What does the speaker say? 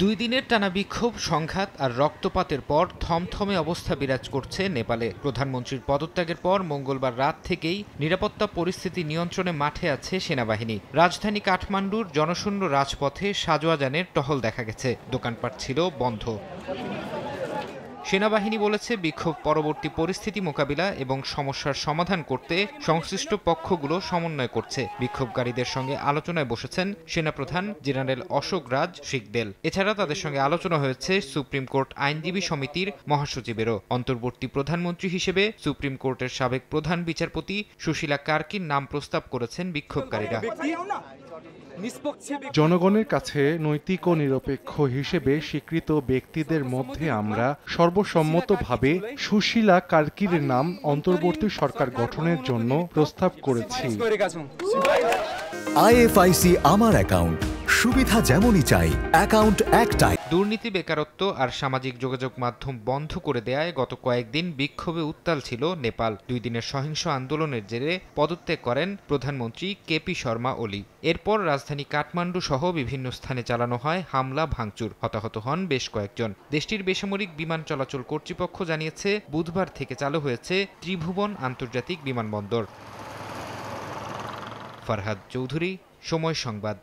দুই দিনের টানা বিক্ষোভ, সংঘাত আর রক্তপাতের পর থমথমে অবস্থা বিরাজ করছে নেপালে। প্রধানমন্ত্রীর পদত্যাগের পর মঙ্গলবার রাত থেকেই নিরাপত্তা পরিস্থিতি নিয়ন্ত্রণে মাঠে আছে সেনাবাহিনী। রাজধানী কাঠমান্ডুর জনশূন্য রাজপথে সাজোয়াজানের টহল দেখা গেছে, দোকানপাট ছিল বন্ধ। সেনাবাহিনী বলেছে, বিক্ষোভ পরবর্তী পরিস্থিতি মোকাবিলা এবং সমস্যার সমাধান করতে সংশ্লিষ্ট পক্ষগুলো সমন্বয় করছে। বিক্ষোভকারীদের সঙ্গে আলোচনায় বসেছেন সেনাপ্রধান জেনারেল অশোক রাজ শিকদেল। এছাড়া তাদের সঙ্গে আলোচনা হয়েছে সুপ্রিম কোর্ট আইনজীবী সমিতির মহাসচিবেরও। অন্তর্বর্তী প্রধানমন্ত্রী হিসেবে সুপ্রিম কোর্টের সাবেক প্রধান বিচারপতি সুশীলা কার্কির নাম প্রস্তাব করেছেন বিক্ষোভকারীরা। জনগণের কাছে নৈতিক ও নিরপেক্ষ হিসেবে স্বীকৃত ব্যক্তিদের মধ্যে আমরা সর্বসম্মতভাবে সুশীলা কার্কির নাম অন্তর্বর্তী সরকার গঠনের জন্য প্রস্তাব করেছি। আইএফআইসি আমার অ্যাকাউন্ট, সুবিধা যেমনই চাই, অ্যাকাউন্ট একটাই। দুর্নীতি, বেকারত্ব আর সামাজিক যোগাযোগ মাধ্যম বন্ধ করে দেয়ায় গত কয়েকদিন বিক্ষোভে উত্তাল ছিল নেপাল। 2 দিনের সহিংস আন্দোলনের জেরে পদত্যাগ করেন প্রধানমন্ত্রী কেপি শর্মা ওলি। এরপর রাজধানী কাঠমান্ডু সহ বিভিন্ন স্থানে চালানো হয় হামলা ভাঙচুর। হতাহত হন বেশ কয়েকজন। দেশটির বেসামরিক বিমান চলাচল কর্তৃপক্ষ জানিয়েছে, বুধবার থেকে চালু হয়েছে ত্রিভুবন আন্তর্জাতিক বিমানবন্দর। ফারহাদ চৌধুরী, সময় সংবাদ।